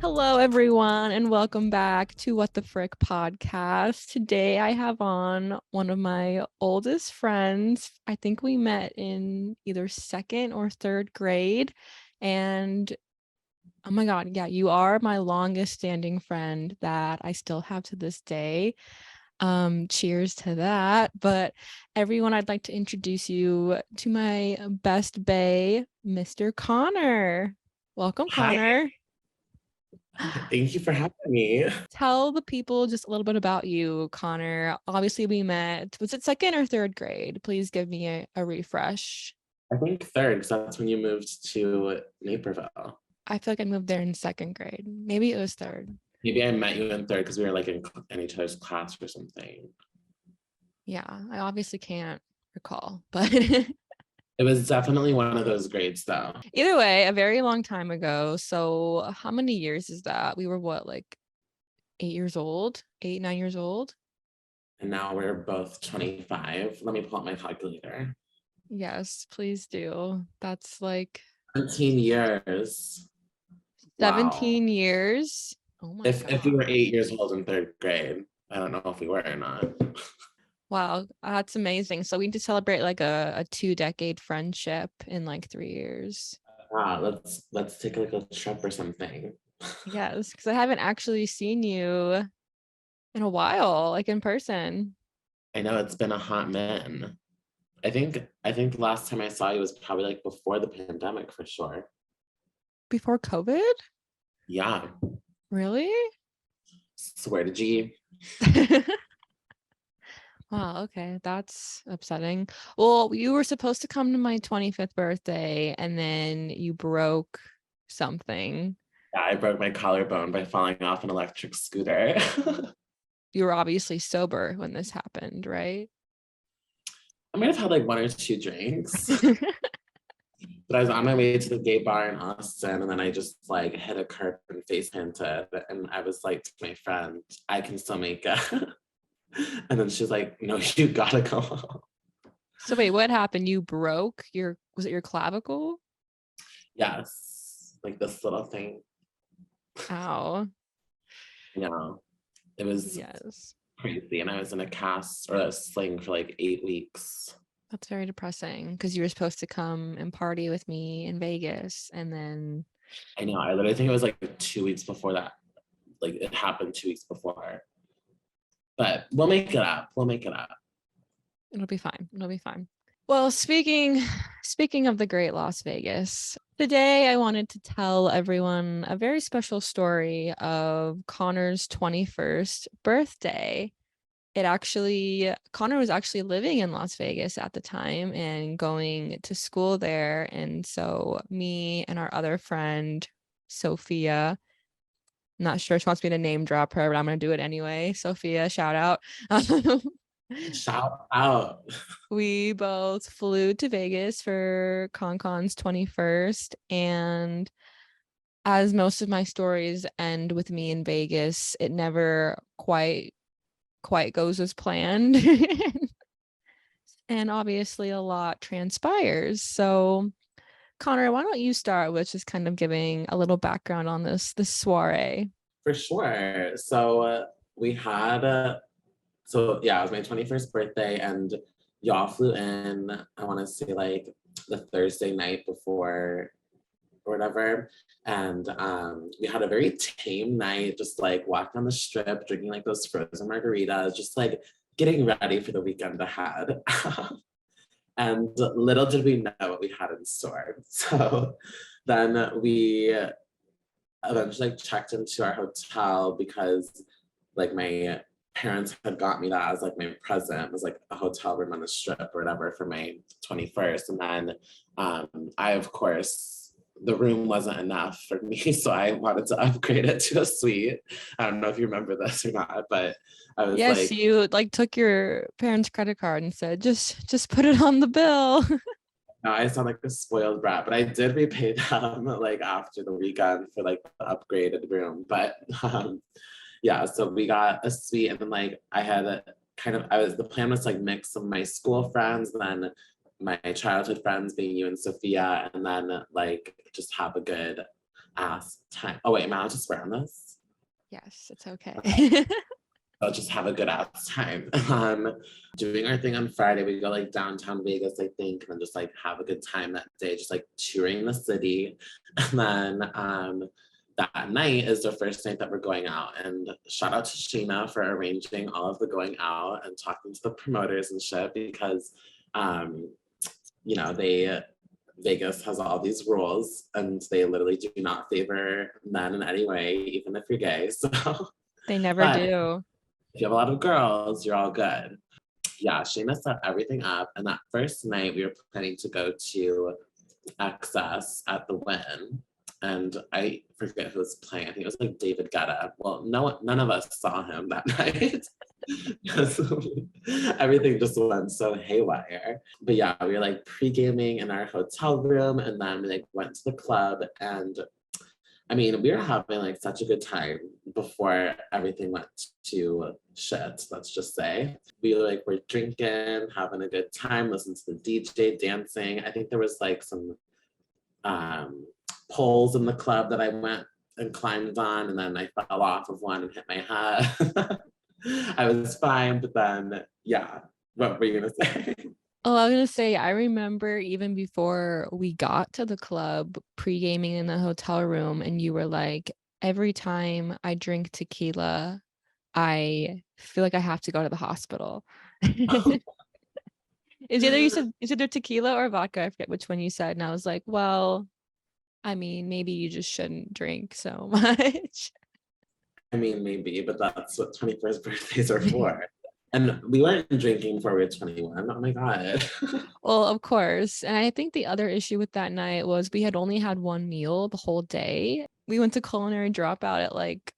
Hello, everyone, and welcome back to What the Frick podcast. Today, I have on one of my oldest friends. I think we met in either second or third grade. And oh my God, yeah, you are my longest standing friend that I still have to this day. Cheers to that. But everyone, I'd like to introduce you to my best bae, Mr. Connor. Welcome, Hi, Connor. thank you for having me. Tell the people just a little bit about you, Connor. Obviously, we met, was it second or third grade? Please give me a refresh. I think third, because that's when you moved to Naperville. I feel like I moved there in second grade. Maybe it was third. Maybe I met you in third because we were like in each other's class or something. Yeah, I obviously can't recall, but It was definitely one of those grades though. either way, a very long time ago. So, how many years is that? We were what, like 8 years old, 9 years old? And now we're both 25. Let me pull up my calculator. Yes, please do. That's like 17 years. Wow. 17 years. Oh my If we God. were 8 years old in third grade, I don't know if we were or not. Wow, that's amazing. So we need to celebrate like a 2 decade friendship in like 3 years. Wow, let's take like a trip or something. Yes, because I haven't actually seen you in a while, like in person. I know it's been a hot minute. I think the last time I saw you was probably like before the pandemic for sure. Before COVID? Yeah. Really? Swear to G. Wow, okay, that's upsetting. Well, you were supposed to come to my 25th birthday and then you broke something. Yeah, I broke my collarbone by falling off an electric scooter. You were obviously sober when this happened, right? I might have had like one or two drinks, but I was on my way to the gay bar in Austin and then I just like hit a curb and face planted. And I was like to my friend, I can still make it. And then she's like, no, you gotta go home. So wait, what happened? You broke was it your clavicle? Yes, like this little thing. Ow. You know, it was Yes. crazy. And I was in a cast or a sling for like 8 weeks. That's very depressing because you were supposed to come and party with me in Vegas and then I know. I literally think it was like 2 weeks before that. Like it happened 2 weeks before. But we'll make it up. We'll make it up. it'll be fine. It'll be fine. Well, speaking of the great Las Vegas, today I wanted to tell everyone a very special story of Connor's 21st birthday. Connor was actually living in Las Vegas at the time and going to school there. And so me and our other friend, Sophia, not sure she wants me to name drop her, but I'm going to do it anyway. Sophia, shout out. Shout out. We both flew to Vegas for ConCon's 21st. And as most of my stories end with me in Vegas, it never quite goes as planned. And obviously a lot transpires. So Connor, why don't you start with just kind of giving a little background on this soiree? For sure. So we had so yeah, it was my 21st birthday and y'all flew in, I want to say like the Thursday night before or whatever. And we had a very tame night, just like walking on the strip, drinking like those frozen margaritas, just like getting ready for the weekend ahead. And little did we know what we had in store. So then we eventually like checked into our hotel because like my parents had got me that as like my present. It was like a hotel room on the strip or whatever for my 21st. And then I of course the room wasn't enough for me, so I wanted to upgrade it to a suite. I don't know if you remember this or not, but I was Yes, like, you like took your parents' credit card and said, just put it on the bill. no, I sound like a spoiled brat, but I did repay them like after the weekend for like the upgraded room. But yeah, so we got a suite and then like I had the plan was like mix some of my school friends and then my childhood friends being you and Sophia, and then like just have a good ass time. Oh wait, am I allowed to swear on this? Yes, it's okay. Okay. I'll just have a good ass time. Doing our thing on Friday, we go like downtown Vegas, I think, and then just like have a good time that day, just like touring the city. And then that night is the first night that we're going out. And shout out to Sheena for arranging all of the going out and talking to the promoters and shit because um, you know, they Vegas has all these rules and they literally do not favor men in any way, even if you're gay. So They never but do. if you have a lot of girls, you're all good. Yeah, Shayna set everything up. And that first night, we were planning to go to Access at the Win. And I forget who was playing. I think it was like David Guetta. Well, none of us saw him that night. Because everything just went so haywire. But yeah, we were like pre-gaming in our hotel room and then we like went to the club and I mean, we were having like such a good time before everything went to shit, let's just say. We like were drinking, having a good time, listening to the DJ, dancing. I think there was like some poles in the club that I went and climbed on, and then I fell off of one and hit my head. I was fine, but then, yeah. What were you gonna say? Oh, I was gonna say, I remember even before we got to the club, pre-gaming in the hotel room, and you were like, every time I drink tequila, I feel like I have to go to the hospital. Is either tequila or vodka. I forget which one you said. And I was like, well, I mean, maybe you just shouldn't drink so much. I mean, maybe, but that's what 21st birthdays are for. And we weren't drinking before we were 21. Oh my God. Well, of course. And I think the other issue with that night was we had only had one meal the whole day. We went to culinary dropout at like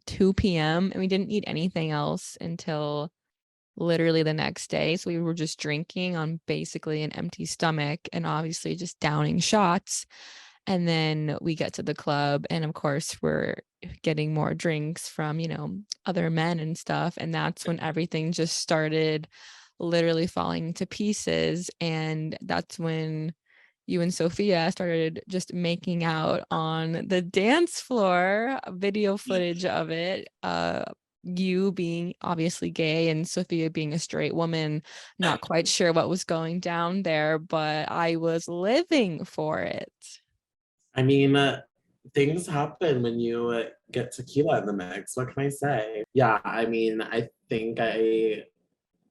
2 p.m. and we didn't eat anything else until literally the next day. So we were just drinking on basically an empty stomach and obviously just downing shots. And then we get to the club, and of course, we're getting more drinks from, other men and stuff. And that's when everything just started literally falling to pieces. And that's when you and Sophia started just making out on the dance floor, video footage of it. You being obviously gay and Sophia being a straight woman, not quite sure what was going down there, but I was living for it. I mean, things happen when you get tequila in the mix. What can I say? Yeah, I mean, I think I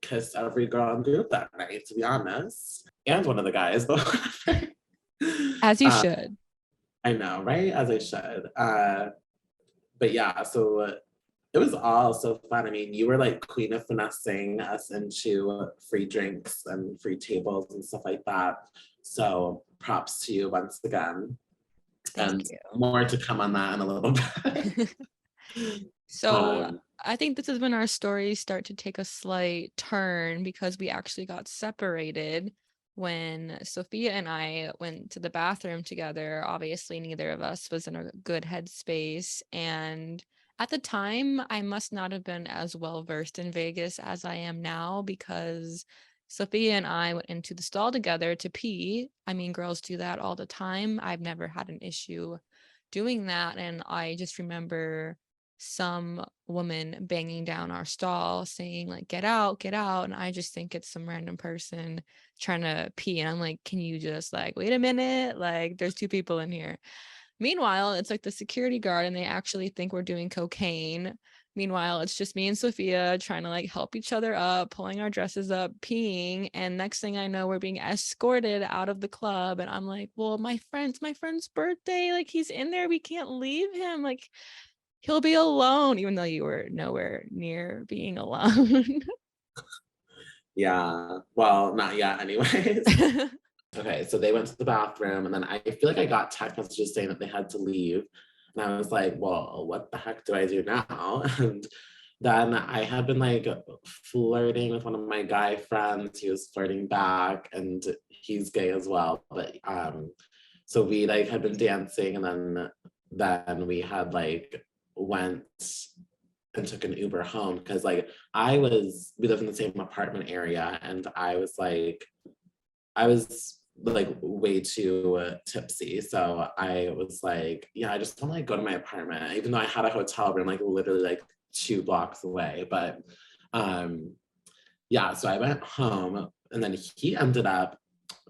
kissed every girl in the group that night, to be honest, and one of the guys, but As you uh, should. I know, right? As I should. But yeah, so it was all so fun. I mean, you were like queen of finessing us into free drinks and free tables and stuff like that. So props to you once again. Thank And you. more to come on that in a little bit. So um, I think this is when our stories start to take a slight turn because we actually got separated when Sophia and I went to the bathroom together. Obviously, neither of us was in a good headspace. And at the time, I must not have been as well versed in Vegas as I am now because Sophia and I went into the stall together to pee. I mean, girls do that all the time. I've never had an issue doing that. And I just remember some woman banging down our stall saying like get out, and I just think it's some random person trying to pee, and I'm like, can you just like wait a minute, like there's two people in here. Meanwhile, it's like the security guard and they actually think we're doing cocaine. Meanwhile, it's just me and Sophia trying to like help each other up, pulling our dresses up, peeing, and next thing I know we're being escorted out of the club, and I'm like, well, my friend's birthday, like he's in there, we can't leave him, like he'll be alone, even though you were nowhere near being alone. yeah, well, not yet, anyways. Okay, so they went to the bathroom, and then I feel like I got text messages saying that they had to leave. And I was like, well, what the heck do I do now? And then I had been like flirting with one of my guy friends. He was flirting back, and he's gay as well. But so we like had been dancing, and then we had like went and took an Uber home because like we lived in the same apartment area, and I was like way too tipsy. So I was like, yeah, I just want to like go to my apartment, even though I had a hotel room like literally like 2 blocks away. But um yeah, so I went home and then he ended up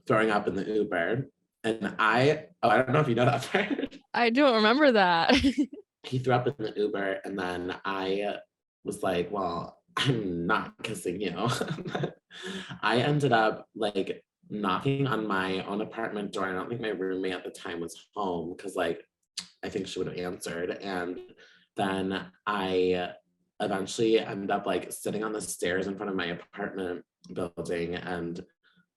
throwing up in the Uber. And I don't know if you know that part. I don't remember that. He threw up in the Uber, and then I was like, well, I'm not kissing you. I ended up like knocking on my own apartment door. I don't think my roommate at the time was home because like I think she would have answered. And then I eventually ended up like sitting on the stairs in front of my apartment building, and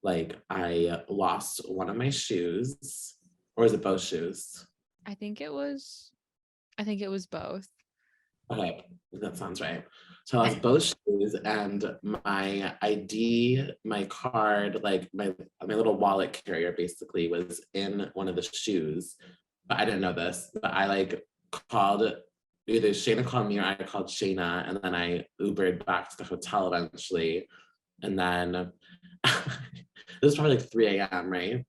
like I lost one of my shoes. Or is it both shoes? I think it was both. Okay, that sounds right. So I lost both shoes and my ID, my card, like my little wallet carrier basically was in one of the shoes. But I didn't know this. But I like called either Shayna called me or I called Shayna, and then I Ubered back to the hotel eventually. And then it was probably like 3 a.m., right?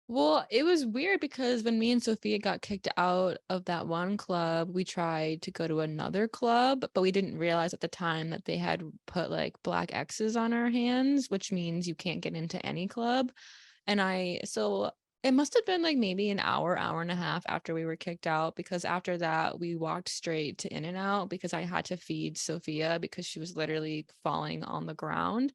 Well, it was weird because when me and Sophia got kicked out of that one club, we tried to go to another club, but we didn't realize at the time that they had put like black X's on our hands, which means you can't get into any club. So it must have been like maybe an hour, hour and a half after we were kicked out, because after that we walked straight to In and Out because I had to feed Sophia because she was literally falling on the ground.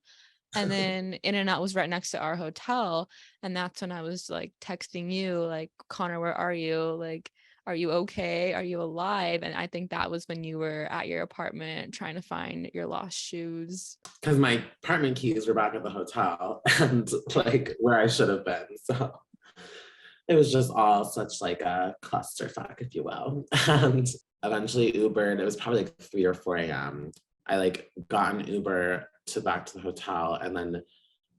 And then In and Out was right next to our hotel. And that's when I was like texting you, like, Connor, where are you? Like, are you okay? Are you alive? And I think that was when you were at your apartment trying to find your lost shoes. Because my apartment keys were back at the hotel and like where I should have been. So it was just all such like a clusterfuck, if you will. And eventually Ubered, it was probably like 3 or 4 a.m. I like got an Uber to back to the hotel, and then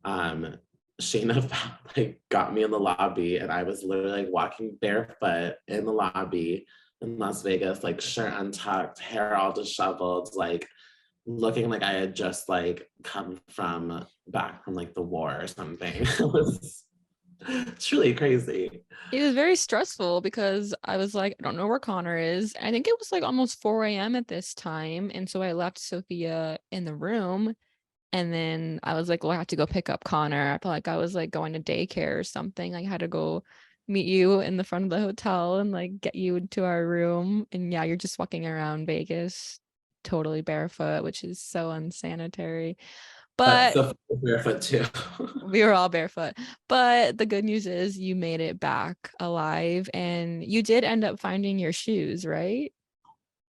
um Shayna like got me in the lobby, and I was literally like walking barefoot in the lobby in Las Vegas, like shirt untucked, hair all disheveled, like looking like I had just like come from back from like the war or something. It was it's really crazy. It was very stressful because I was like, I don't know where Connor is. I think it was like almost 4 a.m. at this time. And so I left Sophia in the room. And then I was like, well, I have to go pick up Connor. I felt like I was like going to daycare or something. I had to go meet you in the front of the hotel and like get you into our room. And yeah, you're just walking around Vegas totally barefoot, which is so unsanitary. But But so barefoot too. we were all barefoot. But the good news is you made it back alive and you did end up finding your shoes, right?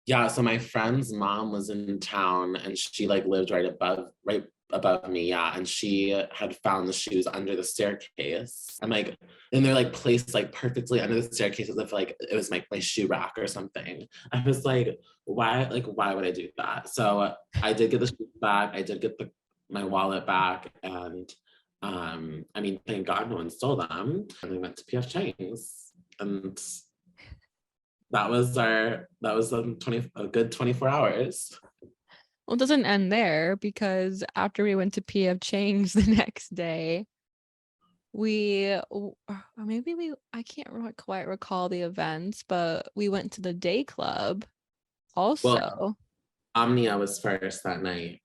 Yeah, so my friend's mom was in town and she like lived right above me, yeah. And she had found the shoes under the staircase. I'm like, and they're like placed like perfectly under the staircase as if like it was my shoe rack or something. I was like, why would I do that? So I did get the shoes back, I did get my wallet back, and I mean, thank God no one stole them. And we went to PF Chang's. And that was a good 24 hours. Well, it doesn't end there because after we went to PF Chang's the next day, or maybe I can't quite recall the events, but we went to the day club Well, also. Omnia was first that night.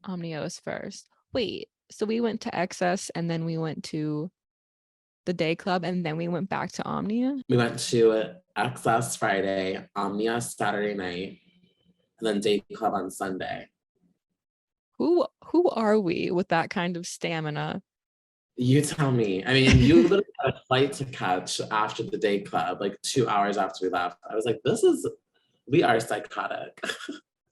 Omnia was first. Wait, so we went to Excess and then we went to the day club and then we went back to Omnia? We went to Access Friday, Omnia Saturday night, and then Day Club on Sunday. Who are we with that kind of stamina? You tell me. I mean, you literally had a flight to catch after the Day Club, like 2 hours after we left. I was like, we are psychotic.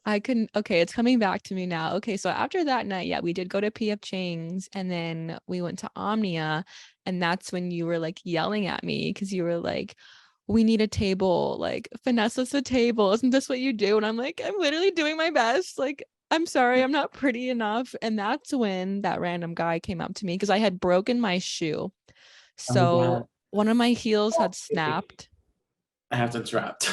Okay, it's coming back to me now. Okay, so after that night, yeah, we did go to PF Chang's and then we went to Omnia. And that's when you were like yelling at me because you were like, we need a table, like finesse us a table. Isn't this what you do? And I'm like, I'm literally doing my best. Like, I'm sorry, I'm not pretty enough. And that's when that random guy came up to me because I had broken my shoe. Oh, So yeah. one of my heels had snapped. I have to interrupt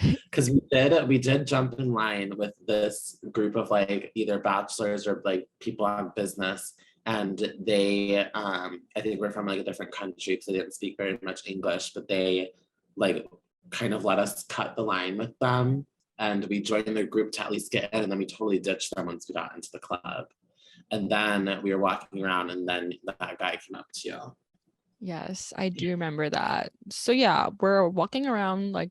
because we did jump in line with this group of like either bachelors or like people on business, and they I think we're from like a different country because they didn't speak very much English, but they like kind of let us cut the line with them, and we joined their group to at least get in, and then we totally ditched them once we got into the club. And then we were walking around, and then that guy came up to you. Yes, I do remember that. So yeah, we're walking around like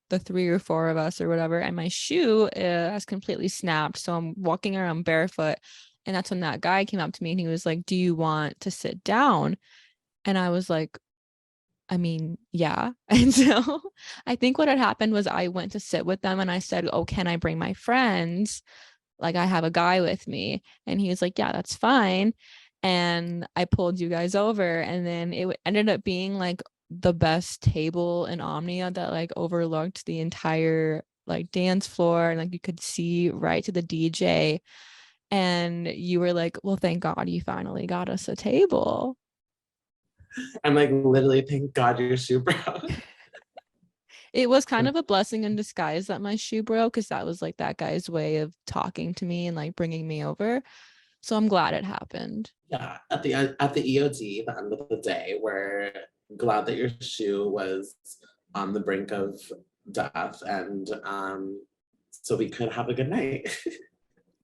the three or four of us or whatever, and my shoe has completely snapped. So I'm walking around barefoot, and that's when that guy came up to me and he was like, "Do you want to sit down?" And I was like, I mean, yeah. And so I think what had happened was I went to sit with them and I said, "Oh, can I bring my friends? Like, I have a guy with me." And he was like, "Yeah, that's fine." And I pulled you guys over, and then it ended up being like the best table in Omnia that like overlooked the entire like dance floor, and like you could see right to the DJ. And you were like, "Well, thank God you finally got us a table." I'm like, literally, thank God your shoe broke. It was kind of a blessing in disguise that my shoe broke, because that was like that guy's way of talking to me and like bringing me over. So I'm glad it happened. Yeah, at the EOD, the end of the day, we're glad that your shoe was on the brink of death, and so we could have a good night.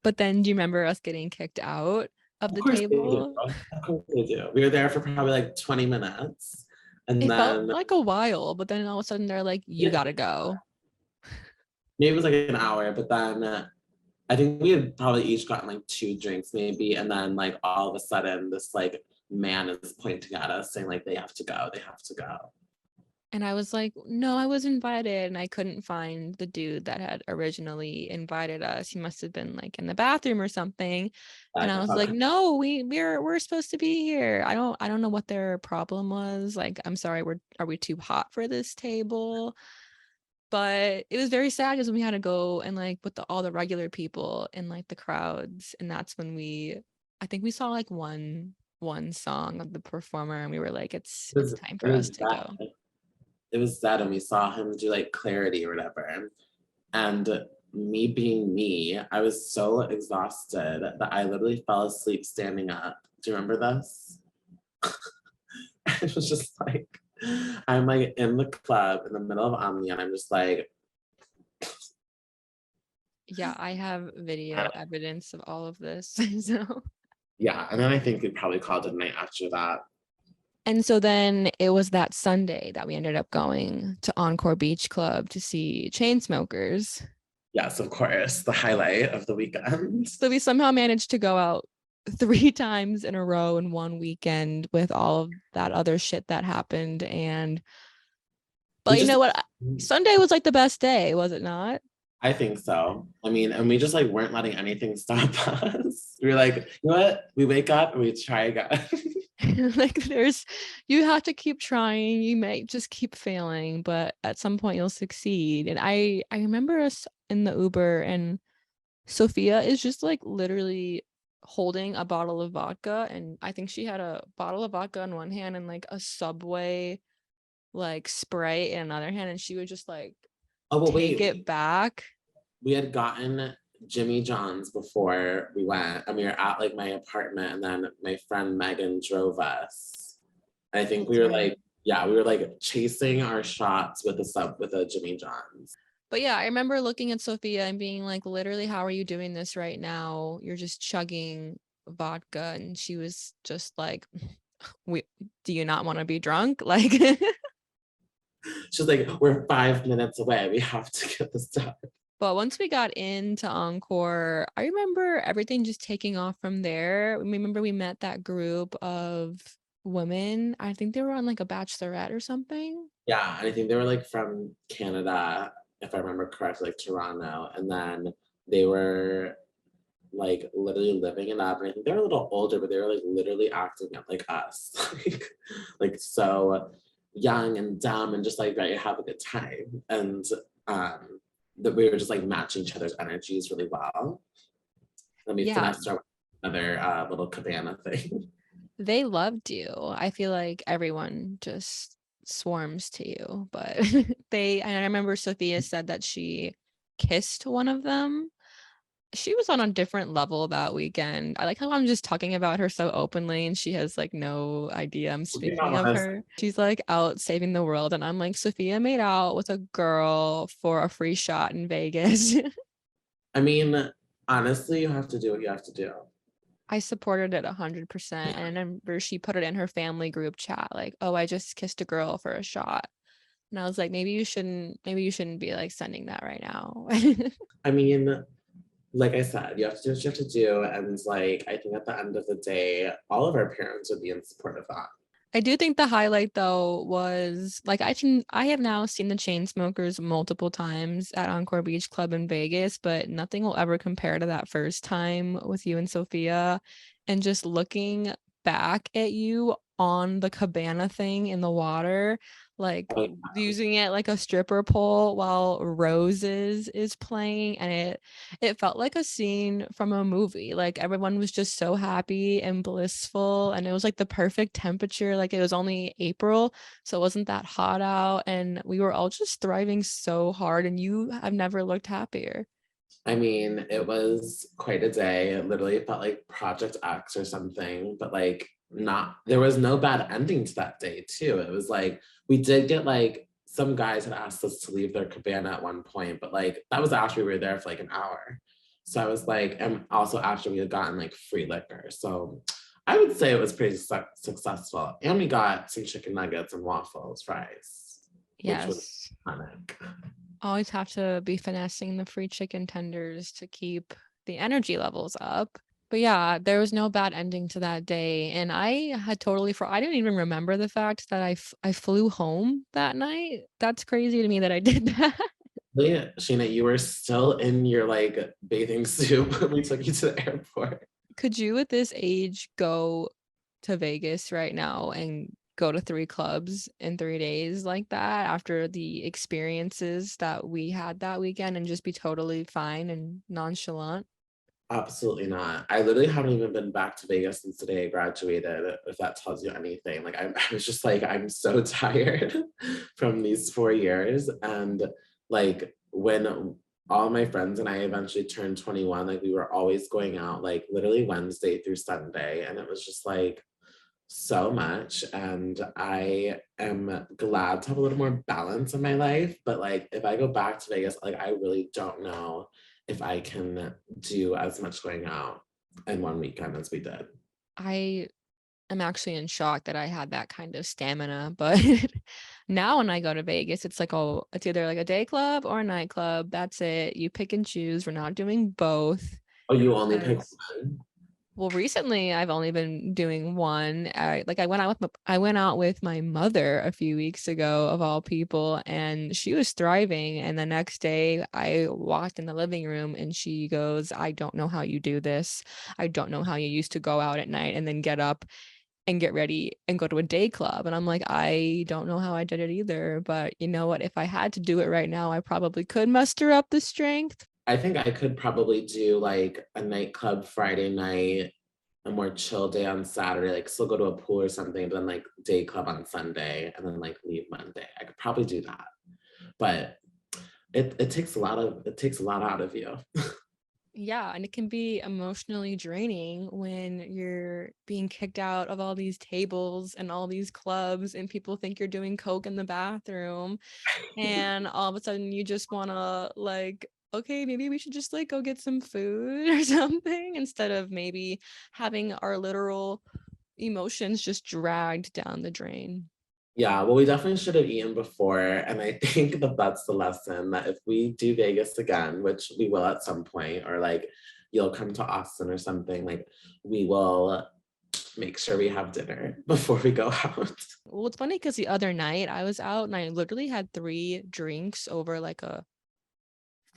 But then do you remember us getting kicked out of Of the course they do. table? Of course they do. We were there for probably like 20 minutes, and It felt then like a while, but then all of a sudden they're like, "You yeah, gotta go." maybe it was like an hour, but then I think we had probably each gotten like two drinks maybe, and then like all of a sudden this like man is pointing at us saying like they have to go, they have to go. And I was like, "No, I was invited." And I couldn't find the dude that had originally invited us. He must have been like in the bathroom or something. And I I was felt like, "No, we're supposed to be here." I don't know what their problem was. Like, I'm sorry, are we too hot for this table? But it was very sad because we had to go and like with all the regular people in like the crowds, and that's when I think we saw like one song of the performer, and we were like, it's time it for us was to go. that it was that, and we saw him do like clarity or whatever. And me being me, I was so exhausted that I literally fell asleep standing up. Do you remember this? It was just like I'm like in the club in the middle of Omni, and I'm just like, Yeah, I have video uh, evidence of all of this. So yeah. And then I think we probably called it a night after that. and so then it was that Sunday that we ended up going to Encore Beach Club to see Chainsmokers. Yes, of course, the highlight of the weekend. So we somehow managed to go out three times in a row in one weekend with all of that other shit that happened. And We but you just, know what? Sunday was like the best day, was it not? I think so. I mean, and we just like weren't letting anything stop us. We were like, you know what? We wake up and we try again. Like you have to keep trying. You might just keep failing, but at some point you'll succeed. And I remember us in the Uber, and Sophia is just like literally holding a bottle of vodka, and I think she had a bottle of vodka in one hand and like a Subway like Sprite in another hand, and she would just like Oh, but take wait, it back. we had gotten Jimmy John's before we went, and we were at like my apartment, and then my friend Megan drove us. And I think That's we were right. like, yeah, we were like chasing our shots with a Jimmy John's. But yeah, I remember looking at Sophia and being like, literally, how are you doing this right now? You're just chugging vodka. And she was just like, we do you not want to be drunk? Like She's like, we're 5 minutes away. We have to get this done. but once we got into Encore, I remember everything just taking off from there. Remember we met that group of women. I think they were on like a bachelorette or something. Yeah, and I think they were like from Canada, if I remember correctly, like Toronto. And then they were like literally living it up. And I think they were a little older, but they were like literally acting up like us. Like so young and dumb and just like ready to have a good time. And that we were just like matching each other's energies really well. Then we Yeah, finessed our another little cabana thing. they loved you. I feel like everyone just swarms to you, but and I remember Sophia said that she kissed one of them. She was on a different level that weekend. I like how I'm just talking about her so openly and she has like no idea I'm You speaking know, of her. She's like out saving the world and I'm like, Sophia made out with a girl for a free shot in Vegas. I mean, honestly, you have to do what you have to do. I supported it 100%. And I remember she put it in her family group chat, like, oh, I just kissed a girl for a shot. And I was like, maybe you shouldn't be like sending that right now. I mean, like I said, you have to do what you have to do. And like, I think at the end of the day, all of our parents would be in support of that. I do think the highlight though was like I have now seen the Chainsmokers multiple times at Encore Beach Club in Vegas, but nothing will ever compare to that first time with you and Sophia. And just looking back at you on the cabana thing in the water, like Like, using it like a stripper pole while Roses is playing, and it felt like a scene from a movie. Like everyone was just so happy and blissful, and it was like the perfect temperature. Like it was only April, so it wasn't that hot out, and we were all just thriving so hard, and you have never looked happier. I mean, it was quite a day. It literally felt like Project X or something, but like not, there was no bad ending to that day, too. It was like, we did get like, some guys had asked us to leave their cabana at one point, but like, that was after we were there for like an hour. So I was like, and also after we had gotten like free liquor. So I would say it was pretty successful. And we got some chicken nuggets and waffles, fries, which was Yes. iconic. Always have to be finessing the free chicken tenders to keep the energy levels up. But yeah, there was no bad ending to that day. And I had totally I didn't even remember the fact that I flew home that night. That's crazy to me that I did that. Yeah, Sheena, you were still in your like bathing suit when we took you to the airport. Could you at this age go to Vegas right now and go to 3 clubs in 3 days like that after the experiences that we had that weekend and just be totally fine and nonchalant? Absolutely not. I literally haven't even been back to Vegas since the day I graduated, if that tells you anything. Like I was just like, I'm so tired from these 4 years. And like when all my friends and I eventually turned 21, like we were always going out like literally Wednesday through Sunday. And it was just like so much, and I am glad to have a little more balance in my life, but like if I go back to Vegas, like I really don't know if I can do as much going out in one weekend as we did. I am actually in shock that I had that kind of stamina, but now when I go to Vegas, it's like, oh, it's either like a day club or a nightclub. That's it. You pick and choose. We're not doing both. Oh, you only pick 'Cause one? well, recently I've only been doing one. I went out with I went out with my mother a few weeks ago, of all people, and she was thriving. And the next day, I walked in the living room, and she goes, "I don't know how you do this. I don't know how you used to go out at night and then get up and get ready and go to a day club." And I'm like, I don't know how I did it either. But you know what? If I had to do it right now, I probably could muster up the strength. I think I could probably do like a nightclub Friday night, a more chill day on Saturday, like still go to a pool or something, but then like day club on Sunday and then like leave Monday. I could probably do that. But it takes a lot of, it takes a lot out of you. Yeah, and it can be emotionally draining when you're being kicked out of all these tables and all these clubs, and people think you're doing coke in the bathroom, and all of a sudden you just want to like, okay, maybe we should just like go get some food or something, instead of maybe having our literal emotions just dragged down the drain. Yeah, well, we definitely should have eaten before. And I think that that's the lesson, that if we do Vegas again, which we will at some point, or like you'll come to Austin or something, like we will make sure we have dinner before we go out. Well, it's funny because the other night I was out and I literally had 3 drinks over like a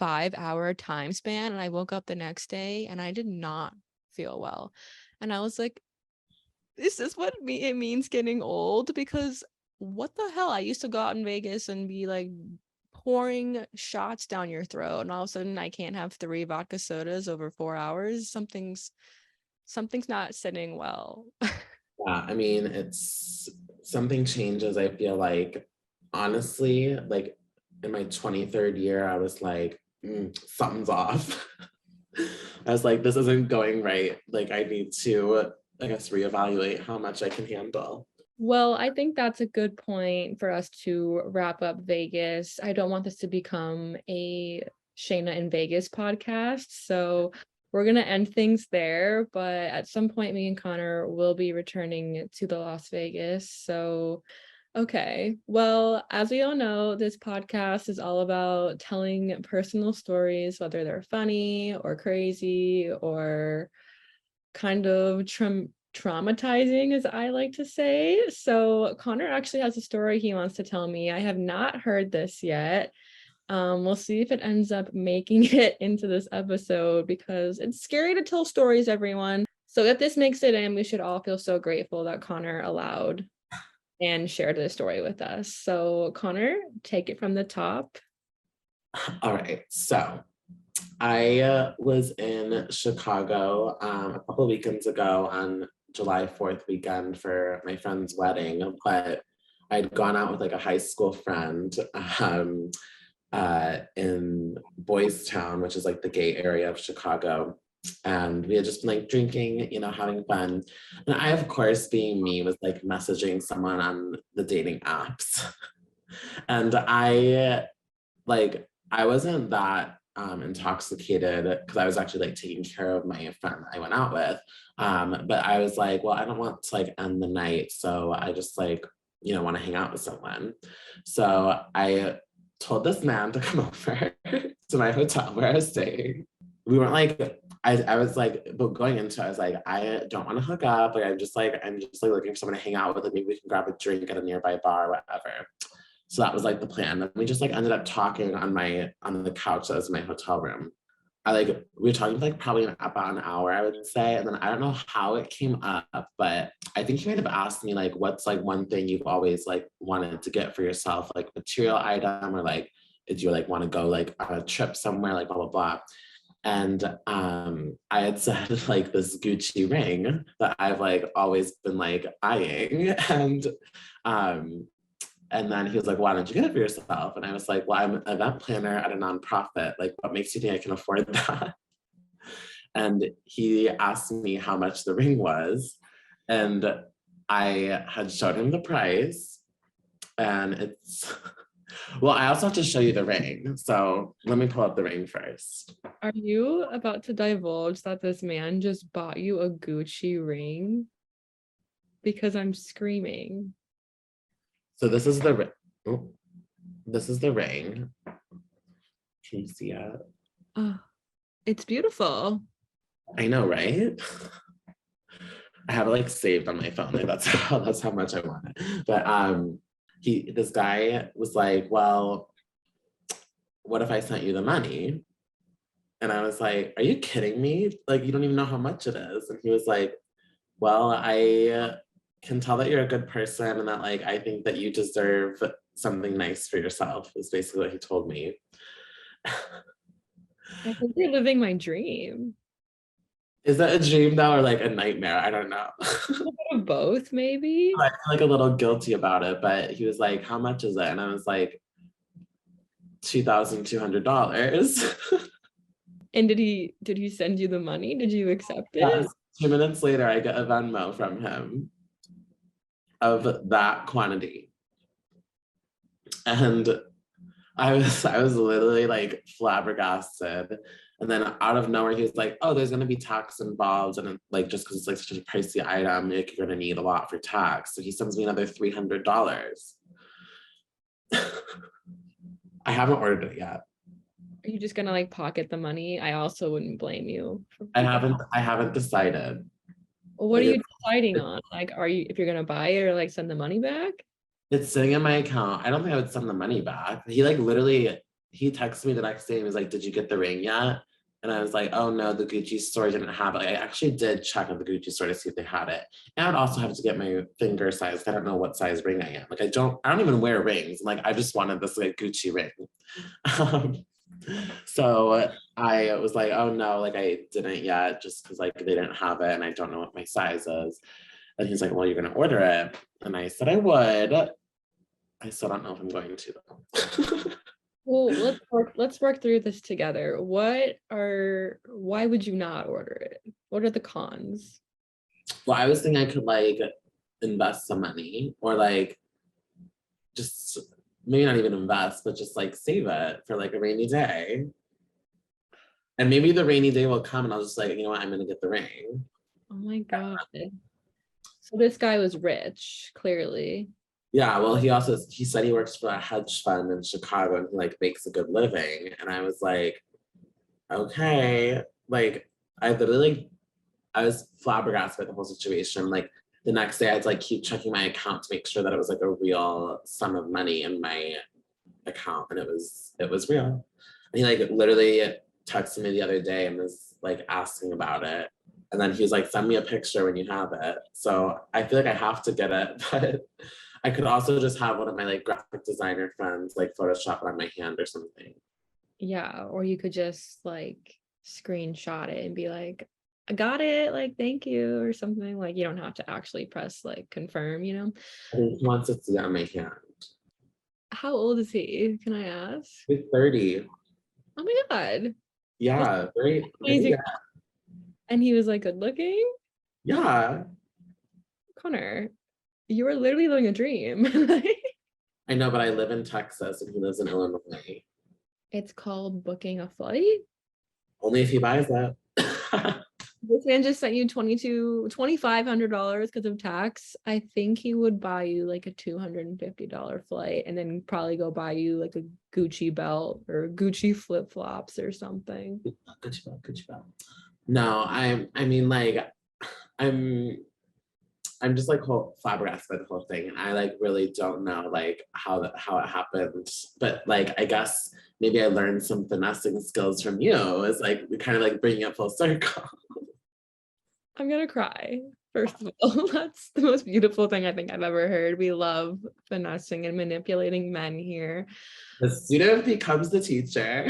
5-hour time span, and I woke up the next day and I did not feel well. And I was like, is this what it means getting old? Because what the hell? I used to go out in Vegas and be like pouring shots down your throat, and all of a sudden I can't have 3 vodka sodas over 4 hours. Something's not sitting well. Yeah, I mean, it's something changes. I feel like, honestly, like in my 23rd year, I was like, something's off. I was like, this isn't going right. Like, I need to, I guess, reevaluate how much I can handle. Well, I think that's a good point for us to wrap up Vegas. I don't want this to become a Shayna in Vegas podcast. So we're going to end things there. But at some point, me and Connor will be returning to the Las Vegas. So, okay. Well, as we all know, this podcast is all about telling personal stories, whether they're funny or crazy or kind of traumatizing, as I like to say. So Connor actually has a story he wants to tell me. I have not heard this yet. We'll see if it ends up making it into this episode because it's scary to tell stories, everyone. So if this makes it in, we should all feel so grateful that Connor allowed and shared this story with us. So Connor, take it from the top. All right. So I was in Chicago a couple of weekends ago on July 4th weekend for my friend's wedding, but I'd gone out with like a high school friend in Boys Town, which is like the gay area of Chicago. And we had just been like drinking, you know, having fun. And I, of course, being me, was like messaging someone on the dating apps. And I wasn't that intoxicated because I was actually like taking care of my friend I went out with. But I was like, well, I don't want to like end the night. So I just like, you know, want to hang out with someone. So I told this man to come over to my hotel where I was staying. We weren't like, I was like, but going into it, I was like, I don't want to hook up. Like, I'm just like looking for someone to hang out with. Like, maybe we can grab a drink at a nearby bar, or whatever. So that was like the plan. And we just like ended up talking on the couch that was in my hotel room. We were talking for like probably about an hour, I would say. And then I don't know how it came up, but I think he might have asked me like, what's like one thing you've always like wanted to get for yourself, like material item, or like, did you like want to go like on a trip somewhere, like blah, blah, blah. And I had said like this Gucci ring that I've like always been like eyeing. Um, and then he was like, why don't you get it for yourself? And I was like, well, I'm an event planner at a nonprofit. Like, what makes you think I can afford that? And he asked me how much the ring was. And I had showed him the price. And it's, well, I also have to show you the ring. So let me pull up the ring first. Are you about to divulge that this man just bought you a Gucci ring? Because I'm screaming. So this is the ring. Oh, this is the ring. Can you see it? Oh, it's beautiful. I know, right? I have it like saved on my phone. Like that's how much I want it. But this guy was like, well, what if I sent you the money? And I was like, are you kidding me? Like, you don't even know how much it is. And he was like, well, I can tell that you're a good person and that like I think that you deserve something nice for yourself, is basically what he told me. I think you're living my dream. Is that a dream though, or like a nightmare? I don't know. Both, maybe. I feel like a little guilty about it, but he was like, how much is it? And I was like, $2,200. And did he send you the money? Did you accept it? Yes. 2 minutes later, I get a Venmo from him of that quantity. And I was literally like flabbergasted. And then out of nowhere, he was like, oh, there's gonna be tax involved. And like just because it's like such a pricey item, like, you're gonna need a lot for tax. So he sends me another $300. I haven't ordered it yet. Are you just gonna like pocket the money? I also wouldn't blame you. I haven't decided. Well, what are Like you deciding on? Like, are you if you're gonna buy it or like send the money back? it's sitting in my account. I don't think I would send the money back. He texted me the next day and was like, did you get the ring yet? And I was like, oh no, the Gucci store didn't have it. Like, I actually did check at the Gucci store to see if they had it. And I would also have to get my finger sized. I don't know what size ring I am. Like I don't even wear rings. Like I just wanted this like Gucci ring. So I was like, oh no, like I didn't yet, just because like they didn't have it and I don't know what my size is. And he's like, well, you're gonna order it. And I said I would. I still don't know if I'm going to though. Well, let's work through this together. Why would you not order it? What are the cons? Well, I was thinking I could like invest some money or like just maybe not even invest, but just like save it for like a rainy day. And maybe the rainy day will come and I'll just like, you know what, I'm gonna get the ring. Oh my God. So this guy was rich, clearly. Yeah, well, he said he works for a hedge fund in Chicago and he like makes a good living. And I was like, okay. Like I literally I was flabbergasted by the whole situation. Like the next day I had to like keep checking my account to make sure that it was like a real sum of money in my account. And it was real. And he like literally texted me the other day and was like asking about it. And then he was like, send me a picture when you have it. So I feel like I have to get it, but I could also just have one of my like graphic designer friends like Photoshop it on my hand or something. Yeah, or you could just like screenshot it and be like, I got it, like thank you or something. Like you don't have to actually press like confirm, you know? I think he wants to see it on my hand. How old is he? Can I ask? He's 30. Oh my God. That's Yeah, very, very amazing. young. And he was like good looking. Yeah. Connor, you are literally living a dream. I know, but I live in Texas and he lives in Illinois. It's called booking a flight. Only if he buys it. This man just sent you $2,500 because of tax. I think he would buy you like a $250 flight and then probably go buy you like a Gucci belt or Gucci flip-flops or something. Good job, good job. No, I mean like I'm I'm just like whole flabbergasted by the whole thing. And I like really don't know like how it happened. But like I guess maybe I learned some finessing skills from you. It's like we kind of like bringing it full circle. I'm gonna cry. First of all, that's the most beautiful thing I think I've ever heard. We love finessing and manipulating men here. The student becomes the teacher.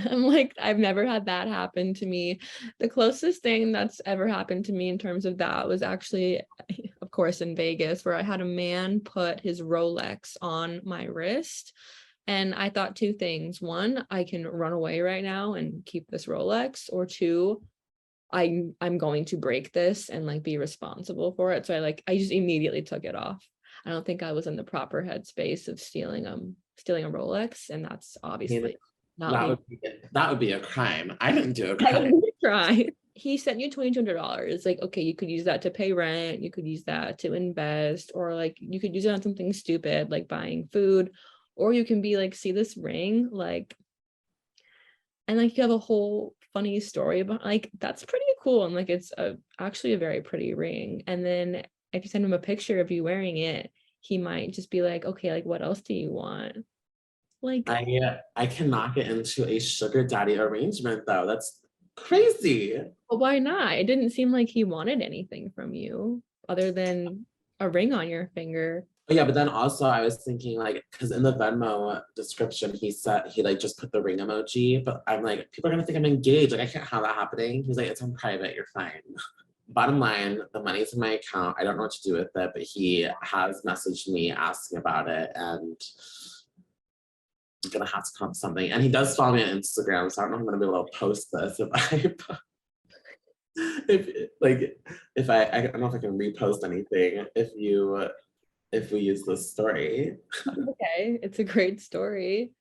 I'm like, I've never had that happen to me. The closest thing that's ever happened to me in terms of that was actually, of course, in Vegas, where I had a man put his Rolex on my wrist. And I thought two things. One, I can run away right now and keep this Rolex, or two, I'm going to break this and like be responsible for it. So I just immediately took it off. I don't think I was in the proper headspace of stealing a Rolex, and that's I mean, obviously not that would be a crime. I didn't do a I crime. would try. He sent you $2,200. Like, okay, you could use that to pay rent, you could use that to invest, or like you could use it on something stupid like buying food, or you can be like, see this ring, like, and like you have a whole funny story about like that's pretty cool. And like it's actually a very pretty ring. And then if you send him a picture of you wearing it, he might just be like, okay, like what else do you want? Like, I cannot get into a sugar daddy arrangement though. That's crazy. well, why not? It didn't seem like he wanted anything from you other than a ring on your finger. Oh, yeah, but then also I was thinking like, because in the Venmo description he said he like just put the ring emoji, but I'm like, people are gonna think I'm engaged. Like I can't have that happening. He's like, it's on private, you're fine. Bottom line, the money's in my account. I don't know what to do with it, but he has messaged me asking about it, and I'm gonna have to come up with something. And he does follow me on Instagram, so I don't know if I'm gonna be able to post this if I if like if I don't know if I can repost anything if we use this story. Okay, it's a great story.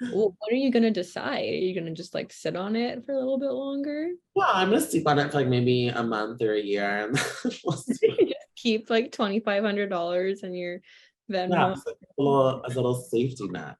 Well, when are you gonna decide? Are you gonna just like sit on it for a little bit longer? Well, I'm gonna sleep on it for like maybe a month or a year, and we'll see. Just keep like $2,500 in your Yeah, Venmo. it's like a little safety net.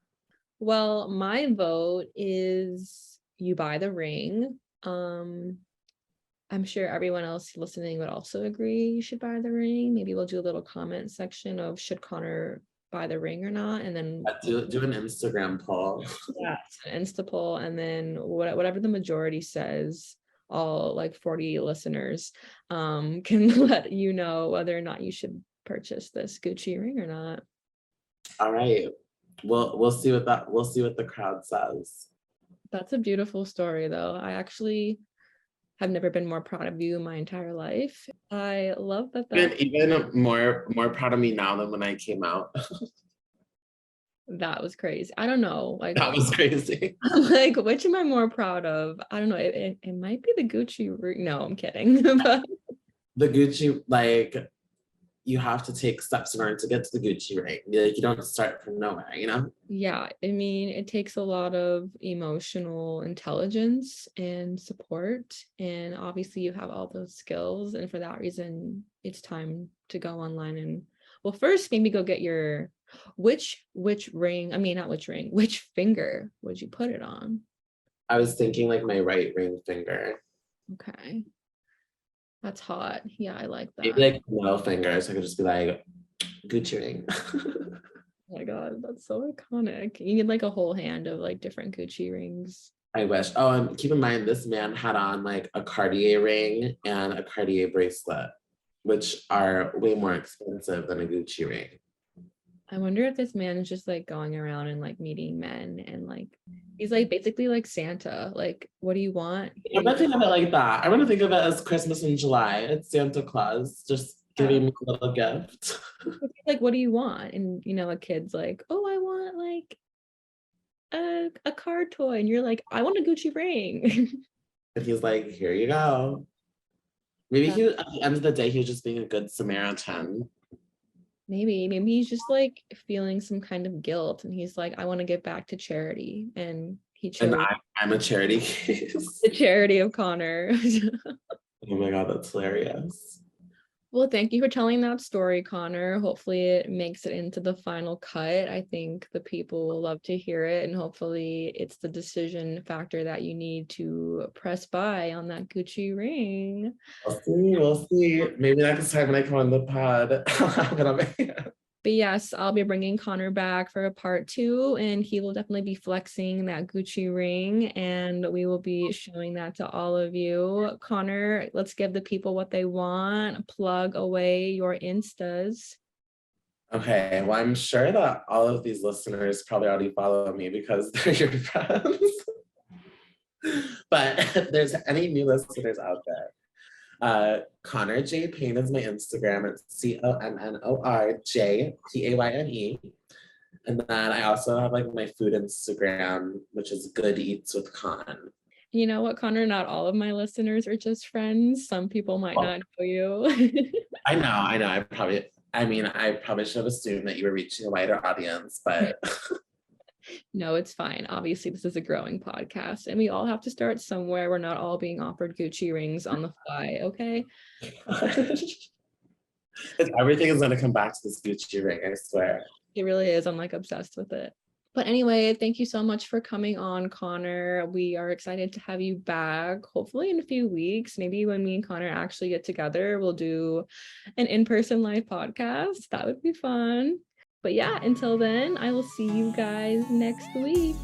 Well, my vote is you buy the ring. I'm sure everyone else listening would also agree you should buy the ring. Maybe we'll do a little comment section of should Connor buy the ring or not, and then Do an Instagram poll. yeah, an Insta poll, and then whatever the majority says, all like 40 listeners can let you know whether or not you should purchase this Gucci ring or not. All right. We'll see what the crowd says. That's a beautiful story, though. I actually have never been more proud of you in my entire life. I love that. Even more proud of me now than when I came out. That was crazy. I don't know. Like, That was crazy. like which am I more proud of? I don't know. It might be the Gucci ring. No, I'm kidding. But The Gucci, like, you have to take steps in order to get to the Gucci ring. Like, you don't start from nowhere, you know? yeah, I mean, it takes a lot of emotional intelligence and support. And obviously, you have all those skills. And for that reason, it's time to go online and, well, first, maybe go get your, which ring, I mean, not which ring, which finger would you put it on? I was thinking like my right ring finger. Okay. That's hot. Yeah, I like Maybe that. like middle finger, so I could just be like, Gucci ring. Oh my God, that's so iconic. You need like a whole hand of like different Gucci rings. I wish. Oh, and keep in mind, this man had on like a Cartier ring and a Cartier bracelet, which are way more expensive than a Gucci ring. I wonder if this man is just like going around and like meeting men and like he's like basically like Santa. Like, what do you want? I Here you want to think of it like that. I want to think of it as Christmas in July. It's Santa Claus just go. giving me a little gift. Like, what do you want? And a kid's like, oh, I want like a car toy. And you're like, I want a Gucci ring. And he's like, here you go. Maybe Yeah, he, at the end of the day, he was just being a good Samaritan. maybe he's just like feeling some kind of guilt and he's like, I want to give back to charity. And he And chose I'm a charity case. the charity of Connor. Oh my God, that's hilarious. Well, thank you for telling that story, Connor. Hopefully it makes it into the final cut. I think the people will love to hear it, and hopefully it's the decision factor that you need to press buy on that Gucci ring. We'll see, we'll see. Maybe next time when I come on the pod, I'll have it on my hand. But yes, I'll be bringing Connor back for a part 2, and he will definitely be flexing that Gucci ring, and we will be showing that to all of you. Connor, let's give the people what they want. Plug away your Instas. Okay, well, I'm sure that all of these listeners probably already follow me because they're your friends. But if there's any new listeners out there, Connor J. Payne is my Instagram. It's ConnorJPayne. And then I also have like my food Instagram, which is Good Eats with Con. You know what, Connor? Not all of my listeners are just friends. Some people might not know you. I know, I know. I probably should have assumed that you were reaching a wider audience, but No, it's fine. Obviously, this is a growing podcast, and we all have to start somewhere. We're not all being offered Gucci rings on the fly, okay? everything is going to come back to this Gucci ring, I swear. It really is. I'm like obsessed with it. But anyway, thank you so much for coming on, Connor. We are excited to have you back, hopefully in a few weeks. Maybe when me and Connor actually get together, we'll do an in-person live podcast. That would be fun. But yeah, until then, I will see you guys next week.